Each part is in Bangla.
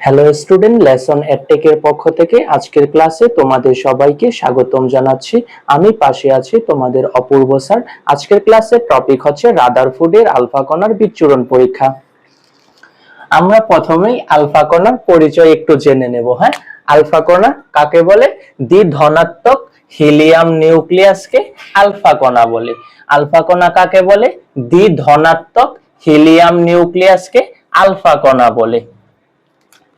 হ্যালো স্টুডেন্ট, লেসন এডটেকের পক্ষ থেকে আজকের ক্লাসে তোমাদের সবাইকে স্বাগতম জানাচ্ছি। আমি পাশে আছি তোমাদের অপূর্ব স্যার। আজকের ক্লাসের টপিক হচ্ছে রাদারফোর্ডের আলফা কণার বিচ্ছুরণ পরীক্ষা। আমরা প্রথমেই আলফা কণার পরিচয় একটু জেনে নেব। আলফা কণা কাকে বলে? দ্বি ধনাত্মক হিলিয়াম নিউক্লিয়াসকে আলফা কণা বলে। আলফা কণা কাকে বলে? দ্বি ধনাত্মক হিলিয়াম নিউক্লিয়াসকে আলফা কণা বলে।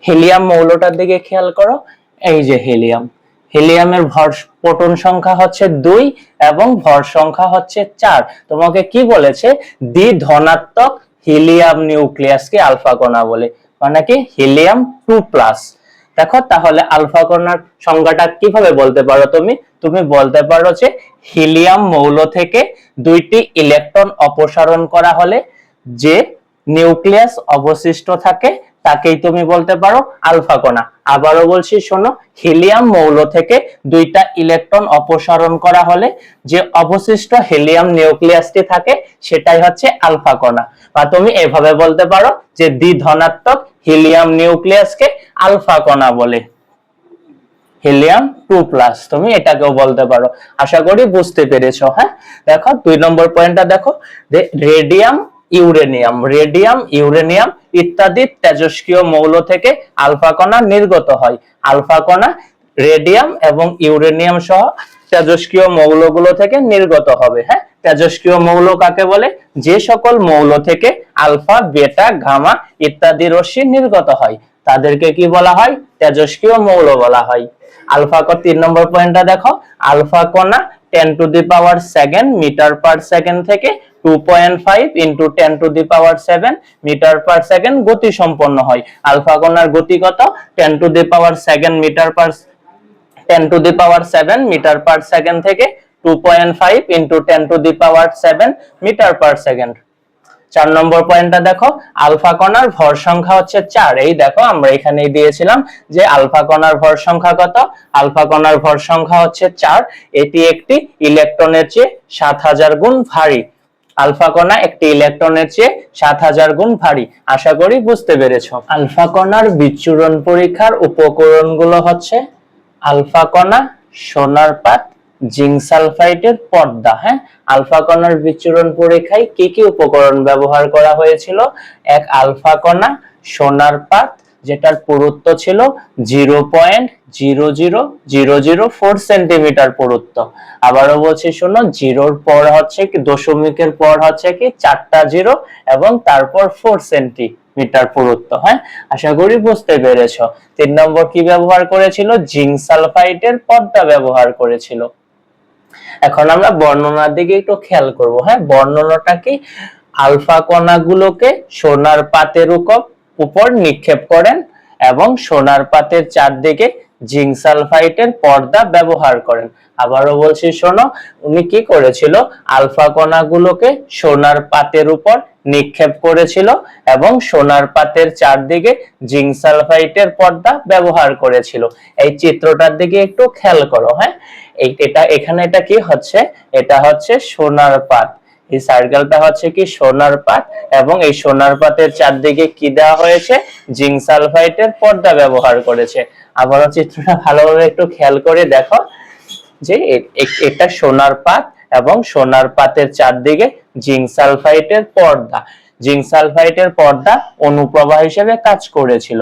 হিলিয়াম মৌলটার দিকে খেয়াল করো, এই যে হিলিয়াম, হিলিয়ামের ভর প্রোটন সংখ্যা হচ্ছে 2 এবং ভর সংখ্যা হচ্ছে 4। তোমাকে কি বলেছে? দ্বি ধনাত্মক হিলিয়াম নিউক্লিয়াসকে আলফা কণা বলে, মানে কি হিলিয়াম 2+। দেখো তাহলে আলফা কণার সংজ্ঞাটা কিভাবে বলতে পারো? তুমি বলতে পারো যে হিলিয়াম মৌল থেকে 2টি ইলেকট্রন অপসারণ করা হলে যে নিউক্লিয়াস অবশিষ্ট থাকে তাকেই তুমি বলতে পারো আলফা কণা। আবারও বলছি শোনো, হিলিয়াম মৌল থেকে 2টা ইলেকট্রন অপসারণ করা হলে যে অবশিষ্ট হিলিয়াম নিউক্লিয়াসটি থাকে সেটাই হচ্ছে আলফা কণা। বা তুমি এভাবে বলতে পারো যে দ্বি ধনাত্মক হিলিয়াম নিউক্লিয়াসকে আলফা কণা বলে, হিলিয়াম 2+। তুমি এটাকেও বলতে পারো। আশা করি বুঝতে পেরেছো। দেখো 2 নম্বর পয়েন্টটা দেখো, যে রেডিয়াম ইউরেনিয়াম ইত্যাদি তেজস্ক্রিয় মৌল থেকে আলফা কণা নির্গত হয়। আলফা কণা রেডিয়াম এবং ইউরেনিয়াম সহ তেজস্ক্রিয় মৌলগুলো থেকে নির্গত হবে। তেজস্ক্রিয় মৌল কাকে বলে? যে সকল মৌল থেকে আলফা, বেটা, গামা ইত্যাদি রশ্মি নির্গত হয় তাদেরকে কি বলা হয়? তেজস্ক্রিয় মৌল বলা হয়। আলফা 3 নম্বর পয়েন্টটা দেখো, আলফা কণা 10⁻² মিটার পার সেকেন্ড থেকে 2.5 × 10⁻7 মিটার পার সেকেন্ড গতি সম্পন্ন হয়। আলফা কণার গতি কত? 10⁻7 মিটার পার সেকেন্ড থেকে 2.5 × 10⁻7 মিটার পার সেকেন্ড। 4 নম্বর পয়েন্টটা দেখো, আলফা কণার ভর সংখ্যা হচ্ছে 4। এই দেখো আমরা এখানেই দিয়েছিলাম যে আলফা কণার ভর সংখ্যা কত? আলফা কণার ভর সংখ্যা হচ্ছে 4। এটি একটি ইলেকট্রনের চেয়ে 7000 গুণ ভারী। আলফা কণা একটি ইলেকট্রনের চেয়ে 7000 গুণ ভারী। আশা করি বুঝতে পেরেছো। আলফা কণার বিচ্ছুরণ পরীক্ষার উপকরণগুলো হচ্ছে আলফা কণা, সোনার পাত, জিঙ্ক সালফাইডের পর্দা। আলফা কণার বিচ্ছুরণ পরীক্ষায় কি কি উপকরণ ব্যবহার করা হয়েছিল? এক আলফা কণা, সোনার পাত যেটার পুরুত্ব ছিল 0.00004 সেন্টিমিটার পুরুত্ব। আবারও বলছি শোনো, জিরোর পর হচ্ছে কি, দশমিকের পর হচ্ছে কি 4টা 0 এবং তারপর 4 সেন্টিমিটার পুরুত্ব। আশা করি বুঝতে পেরেছো। 3 নম্বর কি ব্যবহার করেছিল? জিঙ্ক সালফাইডের পর্দা ব্যবহার করেছিল। এখন আমরা বর্ণনার দিকে একটু খেয়াল করব। বর্ণনাটা কি? আলফা কণাগুলোকে সোনার পাতের উপর নিক্ষেপ করেন এবং সোনার পাতের চারদিকে জিঙ্ক সালফাইডের পর্দা ব্যবহার করেন। আবারও বলছি শোনো, উনি কি করেছিল? আলফা কণাগুলোকে সোনার পাতের উপর নিক্ষেপ করেছিল এবং সোনার পাতের চারদিকে জিঙ্ক সালফাইডের পর্দা ব্যবহার করেছিল। এই চিত্রটার দিকে একটু খেয়াল করো। এখানে এটা কি হচ্ছে? এটা হচ্ছে সোনার পাত। এই সার্কেলটা হচ্ছে কি সোনার পাত এবং এই সোনার পাতের চারদিকে কি দেওয়া হয়েছে? জিঙ্ক সালফাইডের পর্দা ব্যবহার করেছে। আবারও চিত্রটা ভালোভাবে একটু খেয়াল করে দেখো যে এটা সোনার পাত এবং সোনার পাতের চারদিকে জিঙ্ক সালফাইডের পর্দা। জিঙ্ক সালফাইডের পর্দা অনুপ্রবাহ হিসেবে কাজ করেছিল।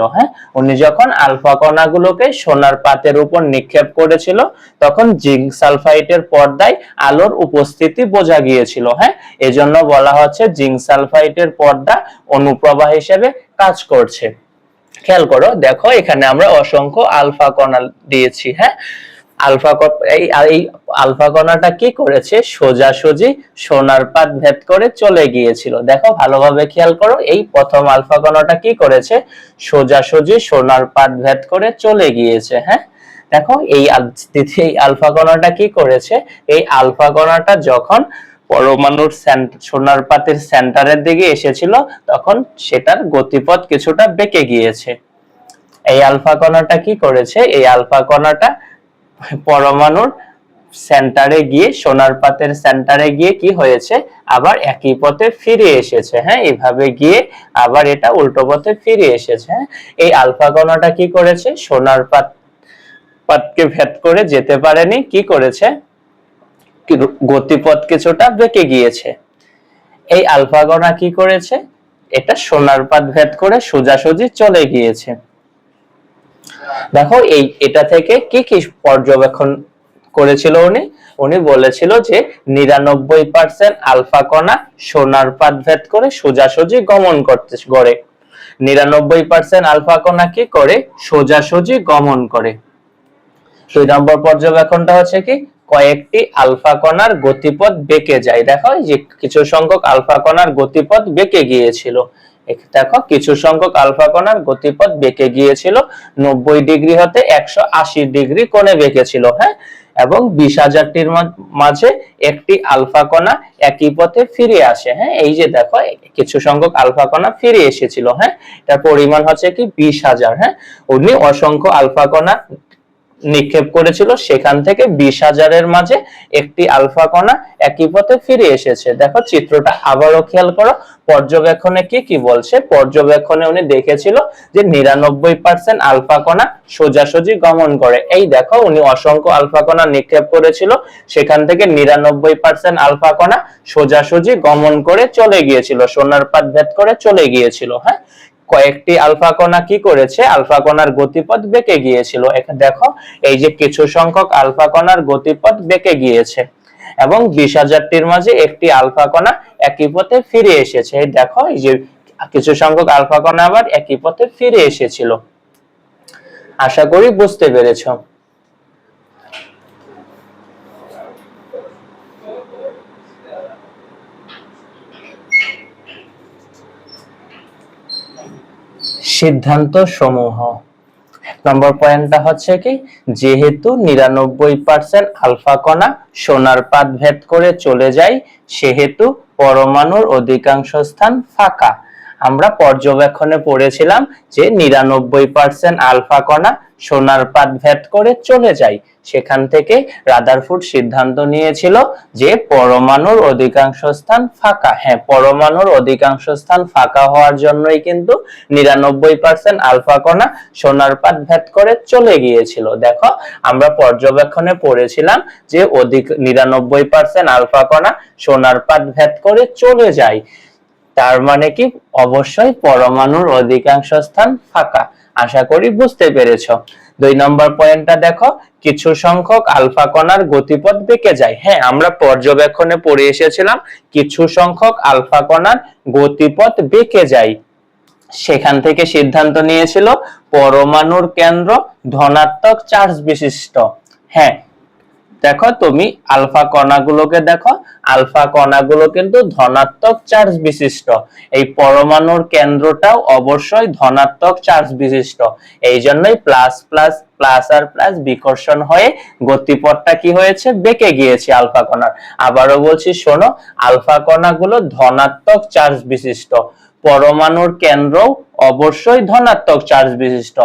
উনি যখন আলফা কণাগুলোকে সোনার পাতের উপর নিক্ষেপ করেছিল তখন জিঙ্ক সালফাইডের পর্দায় আলোর উপস্থিতি বোঝা গিয়েছিল। এজন্য বলা হচ্ছে জিঙ্ক সালফাইডের পর্দা অনুপ্রবাহ হিসেবে কাজ করছে। খেয়াল করো, দেখো এখানে আমরা অসংখ্য আলফা কণা দিয়েছি। এই আলফা কণাটা কি করেছে? সোজাসুজি সোনার পাত ভেদ করে চলে গিয়েছিল। দেখো ভালোভাবে খেয়াল করো, এই প্রথম আলফা কণাটা কি করেছে? সোজাসুজি সোনার পাত ভেদ করে চলে গিয়েছে। দেখো এই আলফা কণাটা কি করেছে? এই আলফা কণাটা যখন পরমাণুর সোনার পাতের সেন্টারের দিকে এসেছিল তখন সেটার গতিপথ কিছুটা বেঁকে গিয়েছে। এই আলফা কণাটা কি করেছে? এই আলফা কণাটা পরমাণুর সেন্টারে গিয়ে, সোনার পাতের সেন্টারে গিয়ে কি হয়েছে, আবার একই পথে ফিরে এসেছে। হ্যাঁ, এইভাবে গিয়ে আবার এটা উল্টো পথে ফিরে এসেছে। হ্যাঁ, এই আলফা কণাটা কি করেছে, সোনার পাতকে ভেদ করে যেতে পারেনি, কি করেছে, গতিপথ কিছুটা বেঁকে গিয়েছে। এই আলফা কণা কি করেছে, এটা সোনার পাত ভেদ করে সোজাসুজি চলে গিয়েছে। দেখো এটা থেকে কি কি পর্যবেক্ষণ করেছিল উনি বলেছিল যে 99% আলফা কণা সোনার পাত ভেদ করে সোজাসুজি গমন করে। 99% আলফা কণা কি করে, সোজাসুজি গমন করে। 2 নম্বর পর্যবেক্ষণটা হচ্ছে কি, কয়েকটি আলফা কণার গতিপথ বেঁকে যায়। দেখো যে কিছু সংখ্যক আলফা কণার গতিপথ বেঁকে গিয়েছিল। দেখো কিছু সংখ্যক আলফা কণার গতিপথ বেঁকে গিয়েছিল, 90 ডিগ্রি হতে 180 ডিগ্রি কোণে বেঁকেছিল। হ্যাঁ, এবং 20,000টির মাঝে একটি আলফা কণা একই পথে ফিরে আসে। হ্যাঁ, এই যে দেখো কিছু সংখ্যক আলফা কণা ফিরে এসেছিল। হ্যাঁ, এটার পরিমাণ হচ্ছে কি 20,000। হ্যাঁ, উনি অসংখ্য আলফা কণা নিক্ষেপ করেছিল, সেখান থেকে 20,000-এর মাঝে একটি আলফা কণা একই পথে ফিরে এসেছে। দেখো চিত্রটা আবারও খেয়াল করো, পর্যবেক্ষণে কি কি বলছে। পর্যবেক্ষণে উনি দেখেছিল যে 99% আলফা কণা সোজাসুজি গমন করে। এই দেখো উনি অসংখ্য আলফা কণা নিক্ষেপ করেছিল, সেখান থেকে 99% আলফা কণা সোজাসুজি গমন করে চলে গিয়েছিল, সোনার পাত ভেদ করে চলে গিয়েছিল। হ্যাঁ, কয়েকটি আলফা কণা কি করেছে, আলফা কণার গতিপথ বেঁকে গিয়েছিল। এখানে দেখো এই যে কিছু সংখ্যক আলফা কণার গতিপথ বেঁকে গিয়েছে এবং 20,000টির মাঝে একটি আলফা কণা একই পথে ফিরে এসেছে। এই দেখো এই যে কিছু সংখ্যক আলফা কণা আবার একই পথে ফিরে এসেছিল। আশা করি বুঝতে পেরেছো। সিদ্ধান্ত সমূহ। নম্বর পয়েন্টটা হচ্ছে কি, যেহেতু 99% আলফা কণা সোনার পাত ভেদ করে চলে যায়, সেহেতু পরমাণুর অধিকাংশ স্থান ফাঁকা। আমরা পর্যবেক্ষণে পড়েছিলাম যে 99% আলফা কণা সোনার পাত ভেদ করে চলে যায়, সেখান থেকে রাদারফোর্ড সিদ্ধান্ত নিয়েছিল যে পরমাণুর অধিকাংশ স্থান ফাঁকা। হ্যাঁ, পরমাণুর অধিকাংশ স্থান ফাঁকা হওয়ার জন্যই কিন্তু 99% আলফা কণা সোনার পাত ভেদ করে চলে গিয়েছিল। দেখো আমরা পর্যবেক্ষণে পড়েছিলাম যে 99% আলফা কণা সোনার পাত ভেদ করে চলে যায়, তার মানে কি অবশ্যই পরমাণুর অধিকাংশ স্থান ফাঁকা। আশা করি বুঝতে পেরেছো। 2 নম্বর পয়েন্টটা দেখো, কিছু সংখ্যক আলফা কণার গতিপথ বেঁকে যায়। হ্যাঁ, আমরা পর্যবেক্ষণে পড়ে এসেছিলাম কিছু সংখ্যক আলফা কণার গতিপথ বেঁকে যায়, সেখান থেকে সিদ্ধান্ত নিয়েছিল পরমাণুর কেন্দ্র ধনাত্মক চার্জ বিশিষ্ট। হ্যাঁ, দেখো তুমি আলফা কণাগুলোকে দেখো, আলফা কণাগুলো কিন্তু ধনাত্মক চার্জ বিশিষ্ট। এই পরমাণুর কেন্দ্রটাও অবশ্যই ধনাত্মক চার্জ বিশিষ্ট। এই জন্যই প্লাস প্লাস প্লাস আর প্লাস বিকর্ষণ হয়ে গতিপথটা কি হয়েছে, বেঁকে গিয়েছে আলফা কণার। আবারও বলছি শোনো, আলফা কণাগুলো ধনাত্মক চার্জ বিশিষ্ট, পরমাণুর কেন্দ্র অবশ্যই ধনাত্মক চার্জ বিশিষ্ট।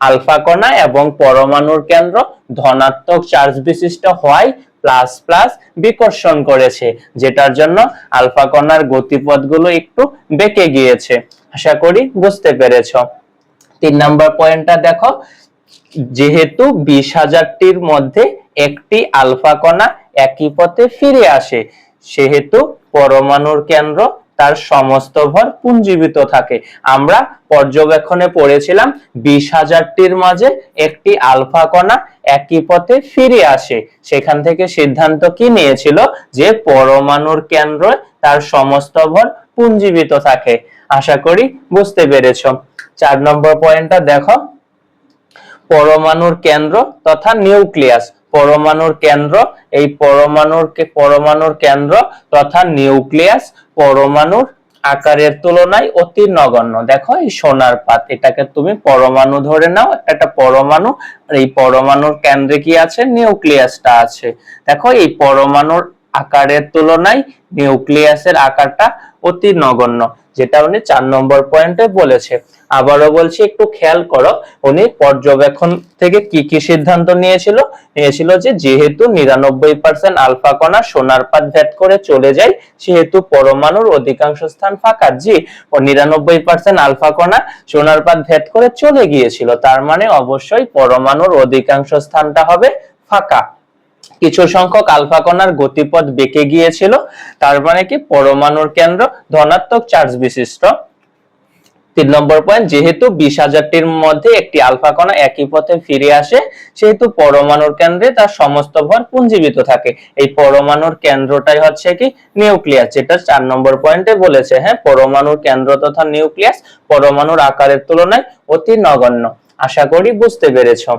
আলফা কণা এবং পরমাণুর কেন্দ্র ধনাত্মক চার্জ বিশিষ্ট হওয়ায় প্লাস প্লাস বিকর্ষণ করেছে, যেটার জন্য আলফা কণার গতিপথগুলো একটু বেঁকে গিয়েছে। আশা করি বুঝতে পেরেছো। 3 নম্বর পয়েন্টটা দেখো, যেহেতু 20,000টির মধ্যে একটি আলফা কণা একই পথে ফিরে আসে, সেহেতু পরমাণুর কেন্দ্র তার সমস্ত ভর পুঞ্জীবিত থাকে। আমরা পর্যবেক্ষণে পড়েছিলাম 20,000টির মাঝে একটি আলফা কণা একই পথে ফিরে আসে, সেখান থেকে সিদ্ধান্ত কি নিয়েছিল যে পরমাণুর কেন্দ্র তার সমস্ত ভর পুঞ্জীবিত থাকে। আশা করি বুঝতে পেরেছো। 4 নম্বর পয়েন্টটা দেখো, পরমাণুর কেন্দ্র তথা নিউক্লিয়াস। পরমাণুর কেন্দ্র, এই পরমাণুর কেন্দ্র তথা নিউক্লিয়াস পরমাণুর আকারের তুলনায় অতি নগণ্য। দেখো এই সোনার পাত, এটাকে তুমি পরমাণু ধরে নাও, একটা পরমাণু, এই পরমাণুর কেন্দ্রে কি আছে, নিউক্লিয়াসটা আছে। দেখো এই পরমাণুর আকারের তুলনায় নিউক্লিয়াসের আকারটা অতি নগণ্য। যেটা উনি 4 নম্বর পয়েন্টে বলেছে। আবারও বলছি, একটু খেয়াল করো, উনি পর্যবেক্ষণ থেকে কি কি সিদ্ধান্ত নিয়েছিল যে যেহেতু 99% আলফা কণা সোনার পাত ভেদ করে চলে যায়, সেহেতু পরমাণুর অধিকাংশ স্থান ফাঁকা। জি, ও 99% আলফা কণা সোনার পাত ভেদ করে চলে গিয়েছিল, তার মানে অবশ্যই পরমাণুর অধিকাংশ স্থানটা হবে ফাঁকা। কিছু সংখ্যক আলফা কণার গতিপথ বেঁকে গিয়েছিল, তার মানে কি পরমাণুর কেন্দ্র ধনাত্মক চার্জ বিশিষ্ট। 3 নম্বর পয়েন্ট, যেহেতু 20,000টির মধ্যে একটি আলফা কণা একই পথে ফিরে আসে, সেহেতু পরমাণুর কেন্দ্রে তার সমস্ত ভর পুঞ্জীভূত থাকে। এই পরমাণুর কেন্দ্রটাই হচ্ছে কি নিউক্লিয়াস, যেটা 4 নম্বর পয়েন্টে বলেছে। হ্যাঁ, পরমাণুর কেন্দ্র তথা নিউক্লিয়াস পরমাণুর আকারের তুলনায় অতি নগণ্য। আশা করি বুঝতে পেরেছো।